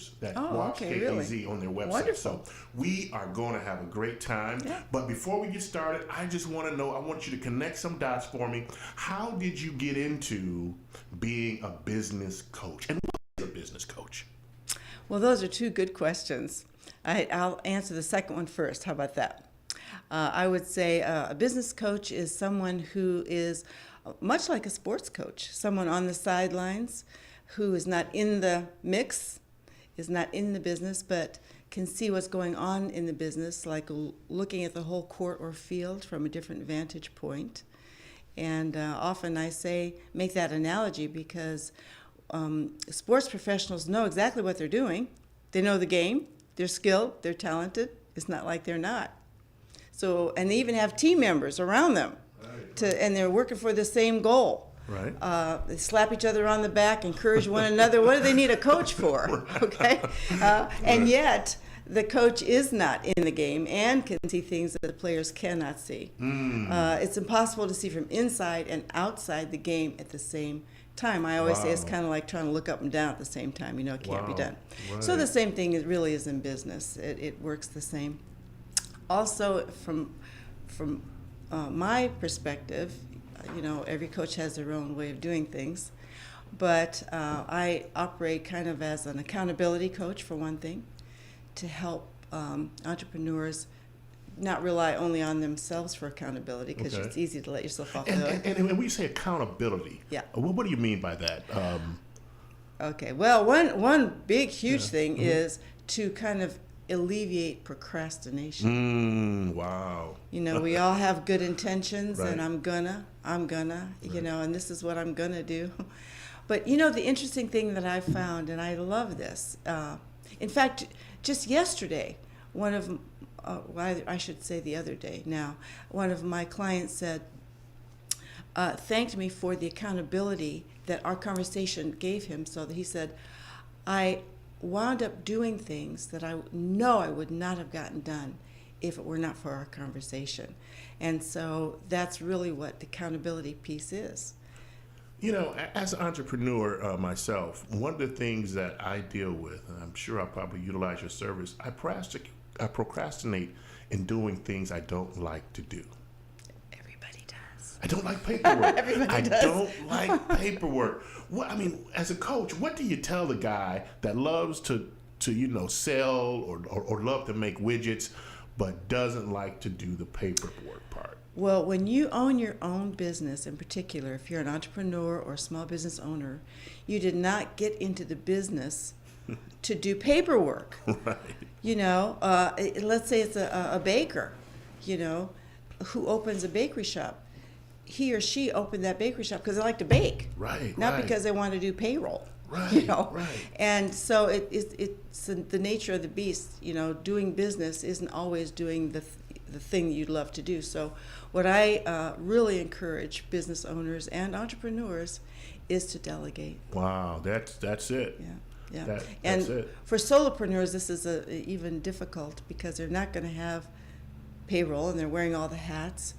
members that Oh, watch okay, KAZ really? on their website. Wonderful. So we are going to have a great time. Yeah. But before we get started, I just want to know, I want you to connect some dots for me. How did you get into being a business coach? And what is a business coach? Well, those are two good questions. I'll answer the second one first. How about that? I would say a business coach is someone who is much like a sports coach, someone on the sidelines who is not in the mix, is not in the business, but can see what's going on in the business, like looking at the whole court or field from a different vantage point. And often I say, make that analogy because sports professionals know exactly what they're doing. They know the game, they're skilled, they're talented. It's not like they're not. So, and they even have team members around them, and they're working for the same goal. Right. They slap each other on the back, encourage one another. What do they need a coach for? Okay, and yet the coach is not in the game and can see things that the players cannot see. It's impossible to see from inside and outside the game at the same time. I always say it's kind of like trying to look up and down at the same time. You know, it can't be done. Right. So the same thing really is in business. It works the same. Also, from my perspective, you know, every coach has their own way of doing things, but I operate kind of as an accountability coach, for one thing, to help entrepreneurs not rely only on themselves for accountability, because it's easy to let yourself off the hook. And when we say accountability, Yeah. What do you mean by that? Okay, well, one big, huge thing is to kind of alleviate procrastination. Wow. You know, we all have good intentions, Right. and I'm gonna, you know, and this is what I'm gonna do. But, you know, the interesting thing that I found, and I love this, in fact, just yesterday, one of, I should say the other day now, one of my clients said, thanked me for the accountability that our conversation gave him, so that he said, I wound up doing things that I know I would not have gotten done if it were not for our conversation. And so that's really what the accountability piece is. You know, as an entrepreneur myself, one of the things that I deal with, and I'm sure I'll probably utilize your service, I procrastinate in doing things I don't like to do. Everybody does. I don't like paperwork. Everybody does. I don't like paperwork. What, I mean, as a coach, what do you tell the guy that loves to you know, sell or love to make widgets, but doesn't like to do the paperwork part? Well, when you own your own business, in particular, if you're an entrepreneur or a small business owner, you did not get into the business to do paperwork. Right. You know, let's say it's a baker, you know, who opens a bakery shop. He or she opened that bakery shop because they like to bake, Right. not right. because they want to do payroll. Right, You know, right. and so it's the nature of the beast. You know, doing business isn't always doing the thing you'd love to do. So, what I really encourage business owners and entrepreneurs is to delegate. Wow, that's it. Yeah. That's And it. for solopreneurs, this is even difficult because they're not going to have payroll and they're wearing all the hats.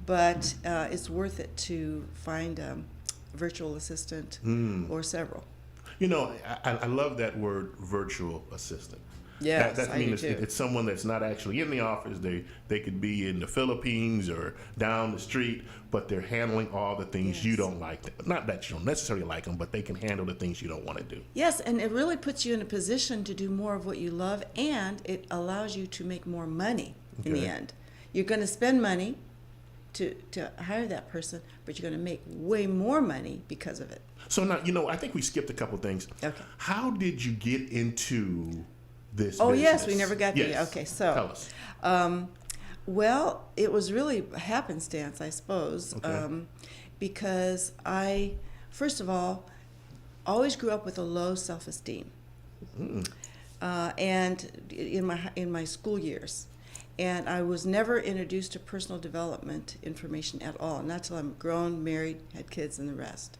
But it's worth it to find a virtual assistant or several. You know, I love that word, virtual assistant. Yes, that I do means too. it's someone that's not actually in the office. They could be in the Philippines or down the street, but they're handling all the things you don't like. Not that you don't necessarily like them, but they can handle the things you don't want to do. Yes, and it really puts you in a position to do more of what you love, and it allows you to make more money in the end. You're going to spend money to hire that person, but you're going to make way more money because of it. So now, you know, I think we skipped a couple things. Okay. How did you get into this Oh, business? yes, we never got there. Yes. Okay, so. Tell us. Well, it was really happenstance, I suppose, because I, first of all, always grew up with a low self-esteem, and in my school years, and I was never introduced to personal development information at all, not till I'm grown, married, had kids, and the rest.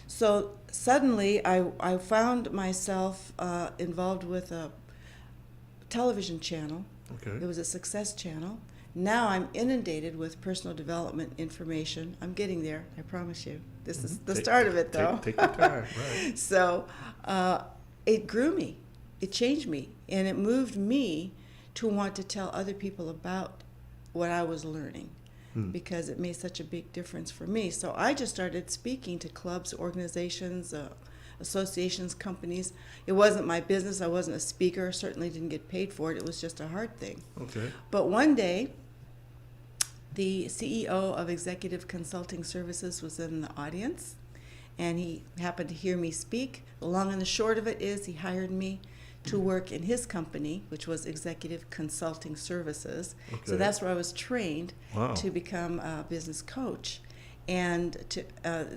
So suddenly, I found myself involved with a television channel. Okay. It was a success channel. Now I'm inundated with personal development information. I'm getting there, I promise you. This is the start of it, though. Take your time, right. So it grew me. it changed me, and it moved me to want to tell other people about what I was learning, because it made such a big difference for me. So I just started speaking to clubs, organizations, associations, companies. It wasn't my business. I wasn't a speaker. Certainly didn't get paid for it. It was just a heart thing. Okay. But one day, the CEO of Executive Consulting Services was in the audience, and he happened to hear me speak. The long and the short of it is he hired me to work in his company, which was Executive Consulting Services. Okay. So that's where I was trained Wow. to become a business coach. And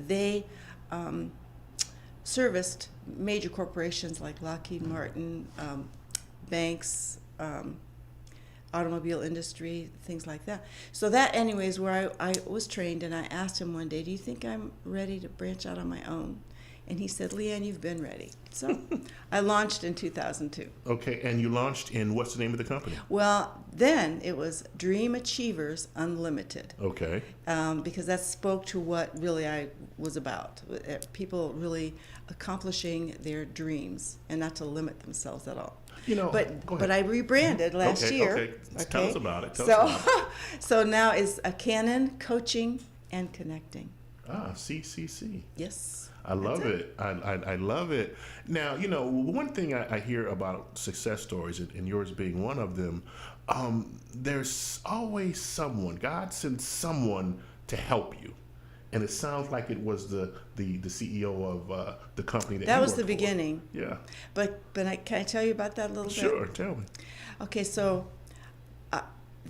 they serviced major corporations like Lockheed Martin, banks, automobile industry, things like that. So that, anyways, where I was trained, and I asked him one day, do you think I'm ready to branch out on my own? And he said, Leanne, you've been ready. So I launched in 2002. Okay, and you launched in, what's the name of the company? Well, then it was Dream Achievers Unlimited. Okay. Because that spoke to what really I was about. People really accomplishing their dreams and not to limit themselves at all. You know, go ahead. But I rebranded last year. Okay. Tell us about it. So now it's a Canon Coaching and Connecting. CCC. Yes. I love it. I love it. Now, you know, one thing I hear about success stories, and yours being one of them, there's always someone, God sends someone to help you. And it sounds like it was the CEO of the company that was you the worked for. beginning. Yeah. But can I tell you about that a little bit? Sure, tell me. Okay, so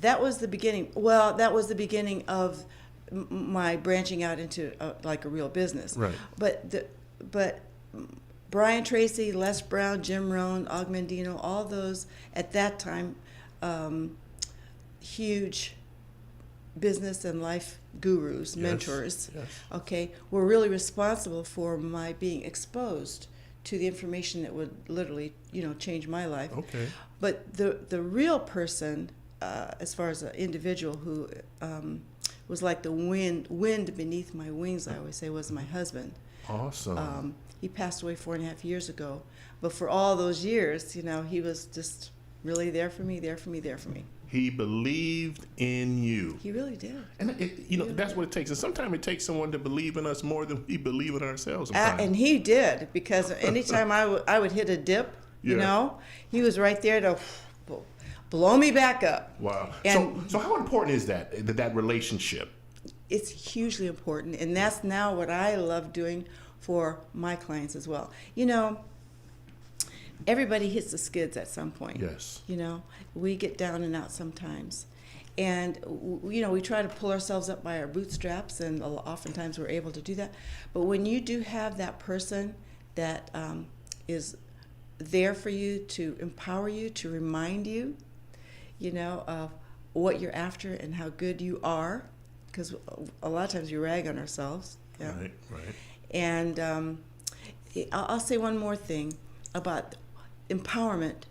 that was the beginning. Well, that was the beginning of my branching out into like a real business. Right. But Brian Tracy, Les Brown, Jim Rohn, Og Mandino, all those at that time huge business and life gurus, mentors, yes. okay, were really responsible for my being exposed to the information that would literally, change my life. Okay. But the real person, as far as an individual who was like the wind beneath my wings, I always say, was my husband. Awesome. He passed away 4.5 years ago. But for all those years, he was just really there for me. He believed in you. He really did. And that's what it takes. And sometimes it takes someone to believe in us more than we believe in ourselves. And he did, because anytime I would hit a dip, he was right there to blow me back up. Wow. And so how important is that relationship? It's hugely important, and that's now what I love doing for my clients as well. Everybody hits the skids at some point. Yes. We get down and out sometimes. And, we try to pull ourselves up by our bootstraps, and oftentimes we're able to do that. But when you do have that person that is there for you to empower you, to remind you, of what you're after and how good you are, because a lot of times we rag on ourselves. Yeah. Right. And I'll say one more thing about empowerment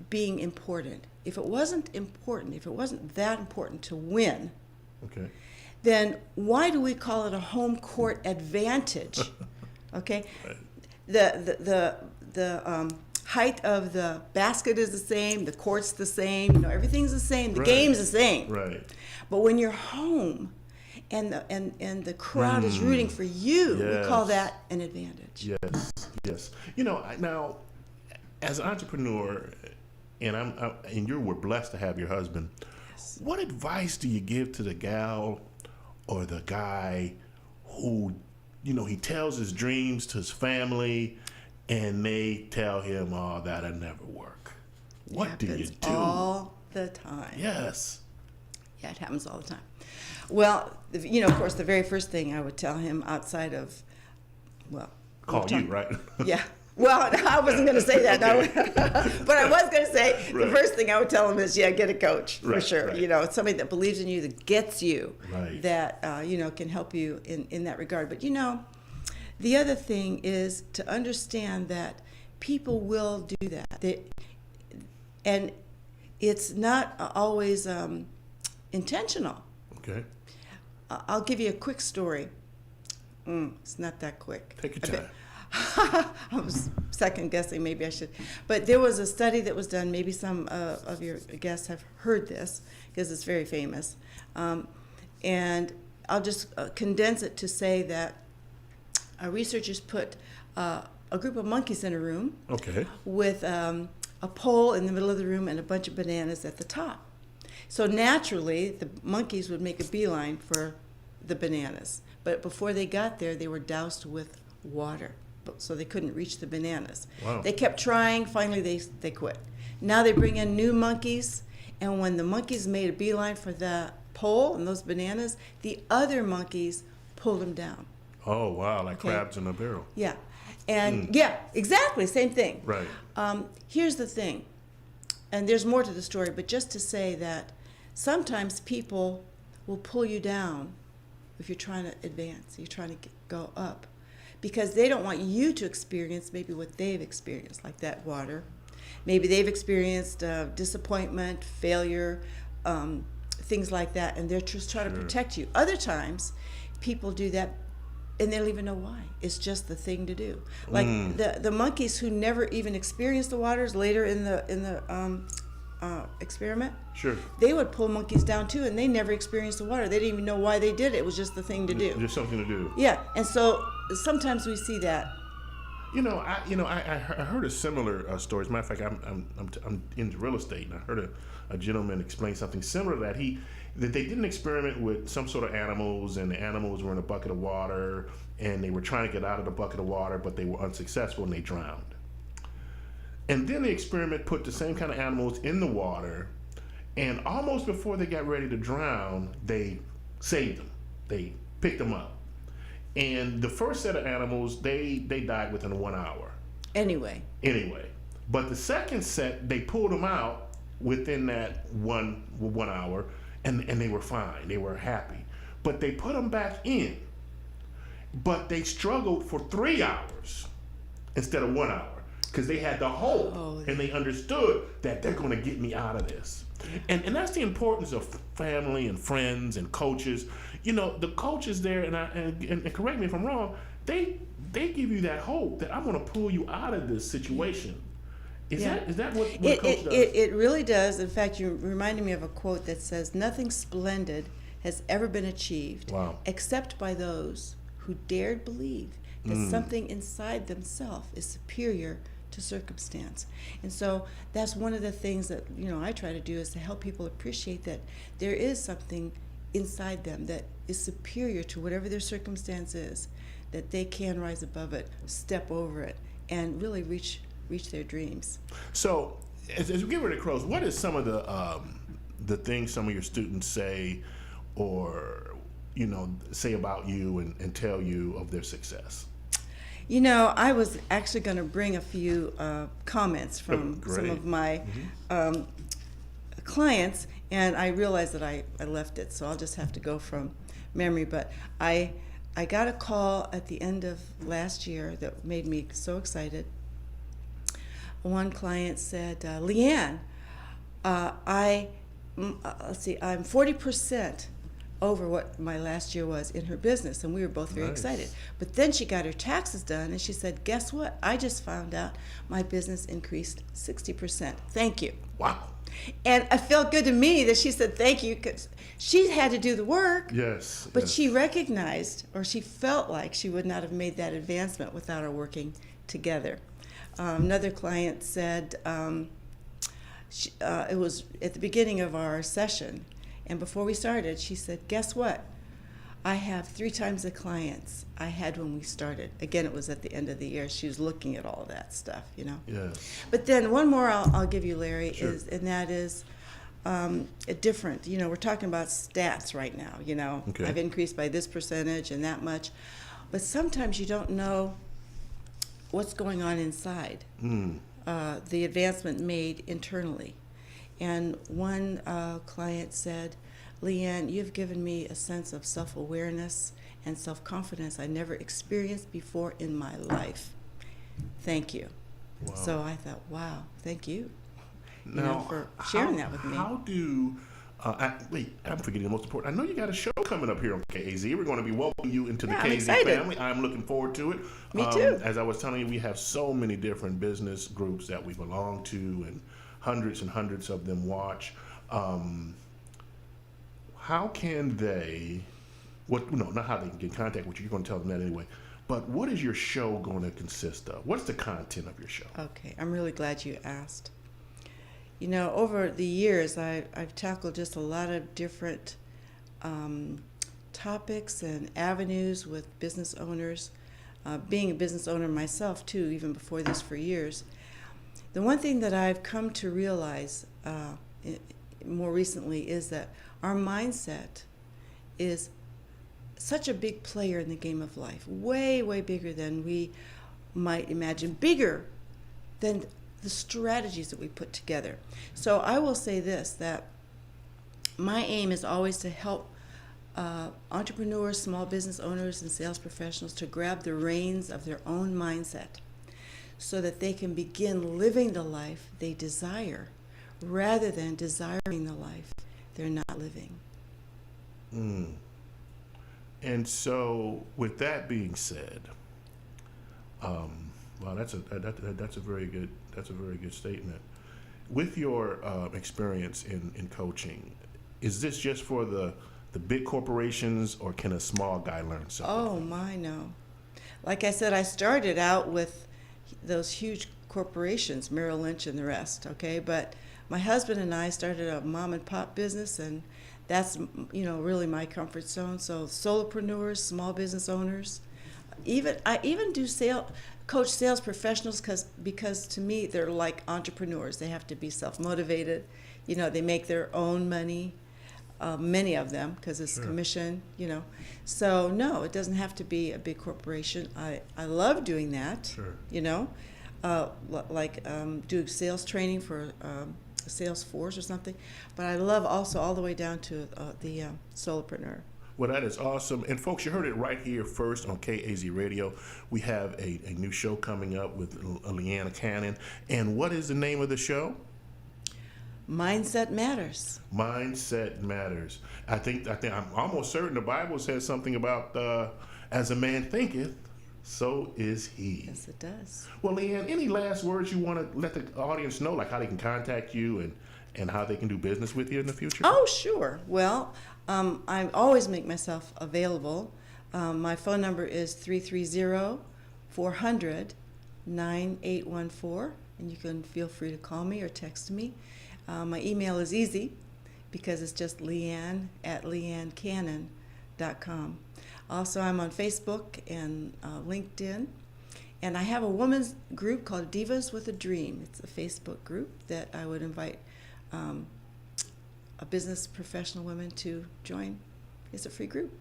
being important. If it wasn't that important to win, Okay. then why do we call it a home court advantage? Okay, Right. the height of the basket is the same, the court's the same, everything's the same, the Right. game's the same. Right. But when you're home and the crowd is rooting for you, we call Yes. that an advantage. Yes. Now, as an entrepreneur, and you were blessed to have your husband. Yes. What advice do you give to the gal or the guy who, he tells his dreams to his family, and they tell him, "Oh, that'll never work"? What do you Happens do? all the time. Yes. Yeah, it happens all the time. Well, of course, the very first thing I would tell him outside of, Call you, right? Yeah. Well, I wasn't going to say that, Okay. but I was going to say the Right. first thing I would tell him is, get a coach for Right, sure. right. Somebody that believes in you, that gets you, Right. that can help you in that regard. But the other thing is to understand that people will do that, and it's not always intentional. Okay. I'll give you a quick story. It's not that quick. Take your time. I'm second guessing, maybe I should. But there was a study that was done, maybe some of your guests have heard this because it's very famous. And I'll just condense it to say that researchers put a group of monkeys in a room with a pole in the middle of the room and a bunch of bananas at the top. So naturally, the monkeys would make a beeline for the bananas. But before they got there, they were doused with water, so they couldn't reach the bananas. Wow. They kept trying. Finally, they quit. Now they bring in new monkeys, and when the monkeys made a beeline for the pole and those bananas, the other monkeys pulled them down. Oh, wow, like crabs in a barrel. Yeah. And yeah, exactly, same thing. Right. Here's the thing, and there's more to the story, but just to say that sometimes people will pull you down if you're trying to advance, you're trying to go up, because they don't want you to experience maybe what they've experienced, like that water. Maybe they've experienced disappointment, failure, things like that, and they're just trying to protect you. Other times, people do that and they don't even know why. It's just the thing to do. Like the monkeys who never even experienced the waters later in the experiment. Sure. They would pull monkeys down too, and they never experienced the water. They didn't even know why they did it. It was just the thing to do. Just something to do. Yeah, and so sometimes we see that. I heard a similar story. As a matter of fact, I'm into real estate, and I heard a gentleman explain something similar to that. That they did an experiment with some sort of animals, and the animals were in a bucket of water, and they were trying to get out of the bucket of water, but they were unsuccessful and they drowned. And then the experiment put the same kind of animals in the water, and almost before they got ready to drown, they saved them. They picked them up. And the first set of animals, they died within 1 hour. Anyway. But the second set, they pulled them out within that one hour, and they were fine. They were happy. But they put them back in. But they struggled for 3 hours instead of 1 hour, because they had the hope and they understood that they're going to get me out of this. And that's the importance of family and friends and coaches. The coaches there, and correct me if I'm wrong, they give you that hope that I'm going to pull you out of this situation. Is that what a coach does? It really does. In fact, you reminded me of a quote that says, "Nothing splendid has ever been achieved except by those who dared believe that something inside themselves is superior to circumstance." And so that's one of the things that I try to do, is to help people appreciate that there is something inside them that is superior to whatever their circumstance is, that they can rise above it, step over it, and really reach their dreams. So as we get ready to close, what is some of the things some of your students say, or say about you and tell you of their success? I was actually going to bring a few comments from some of my clients, and I realized that I left it, so I'll just have to go from memory. But I got a call at the end of last year that made me so excited. One client said, "Leanne, I'm 40% over what my last year was in her business," and we were both very excited. But then she got her taxes done, and she said, "Guess what? I just found out my business increased 60%. Thank you." Wow. And it felt good to me that she said thank you, because she had to do the work. Yes. But she recognized, or she felt like she would not have made that advancement without our working together. Another client said, it was at the beginning of our session, and before we started, she said, "Guess what? I have 3 times the clients I had when we started." Again, it was at the end of the year. She was looking at all that stuff, Yes. But then one more I'll give you, Larry, Sure. and that is different. We're talking about stats right now. Okay. I've increased by this percentage and that much, but sometimes you don't know what's going on inside. The advancement made internally. And one client said, "Leanne, you've given me a sense of self-awareness and self-confidence I never experienced before in my life. Thank you." Wow. So I thought, wow, thank you, Now, for sharing that with me. How do I'm forgetting the most important. I know you got a show coming up here on KAZ. We're going to be welcoming you into the Yeah, I'm KAZ excited. family. I'm looking forward to it. Me too. As I was telling you, we have so many different business groups that we belong to, and hundreds of them watch. How can they? What? No, not how they can get in contact with you. You're going to tell them that anyway. But what is your show going to consist of? What's the content of your show? Okay, I'm really glad you asked. You know, over the years, I've tackled just a lot of different topics and avenues with business owners. Being a business owner myself, too, even before this for years. The one thing that I've come to realize more recently is that our mindset is such a big player in the game of life, way, way bigger than we might imagine, bigger than the strategies that we put together. So I will say this, that my aim is always to help entrepreneurs, small business owners, and sales professionals to grab the reins of their own mindset so that they can begin living the life they desire rather than desiring the life they're not living. And so, with that being said, well, that's a very good statement. With your experience in coaching, is this just for the big corporations, or can a small guy learn something? Oh my, no. Like I said, I started out with those huge corporations, Merrill Lynch and the rest, okay? But my husband and I started a mom and pop business, and that's, really my comfort zone. So solopreneurs, small business owners, I even do coach sales professionals because to me they're like entrepreneurs. They have to be self-motivated. They make their own money. Many of them, because it's commission, So no, it doesn't have to be a big corporation. I love doing that. Do sales training for a sales force or something. But I love also all the way down to the solopreneur. Well, that is awesome. And folks, you heard it right here first on KAZ Radio. We have a new show coming up with Leanne Cannon. And what is the name of the show? Mindset Matters. Mindset Matters. I think I'm almost certain the Bible says something about as a man thinketh, so is he. Yes, it does. Well, Leanne, any last words you want to let the audience know, like how they can contact you and how they can do business with you in the future? Oh, sure. Well, I always make myself available. My phone number is 330-400-9814, and you can feel free to call me or text me. My email is easy because it's just Leanne at leannecannon.com. Also, I'm on Facebook and LinkedIn. And I have a women's group called Divas with a Dream. It's a Facebook group that I would invite a business professional women to join. It's a free group.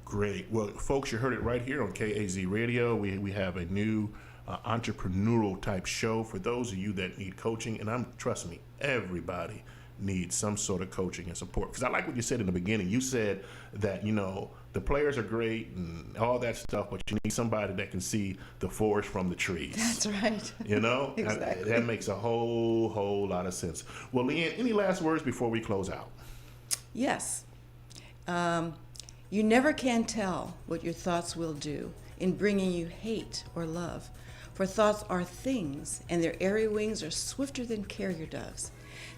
Great. Well, folks, you heard it right here on KAZ Radio. We have a new entrepreneurial type show for those of you that need coaching. And trust me, everybody needs some sort of coaching and support. Because I like what you said in the beginning. You said that, the players are great and all that stuff, but you need somebody that can see the forest from the trees. That's right. Exactly. That makes a whole lot of sense. Well, Leanne, any last words before we close out? Yes. You never can tell what your thoughts will do in bringing you hate or love. For thoughts are things, and their airy wings are swifter than carrier doves.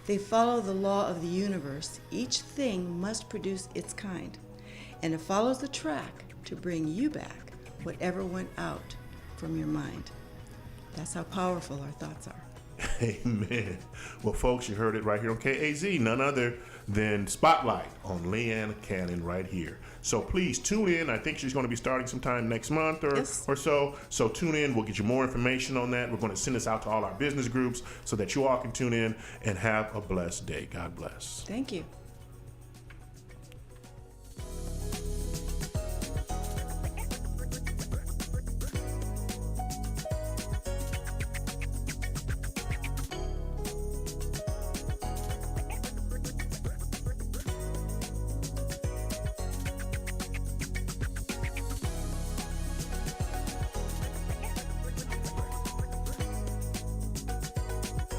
They follow the law of the universe. Each thing must produce its kind, and it follows the track to bring you back whatever went out from your mind. That's how powerful our thoughts are. Amen. Well, folks, you heard it right here on KAZ, none other than Spotlight on Leanne Cannon right here. So please tune in. I think she's going to be starting sometime next month or so. So tune in. We'll get you more information on that. We're going to send this out to all our business groups so that you all can tune in and have a blessed day. God bless. Thank you.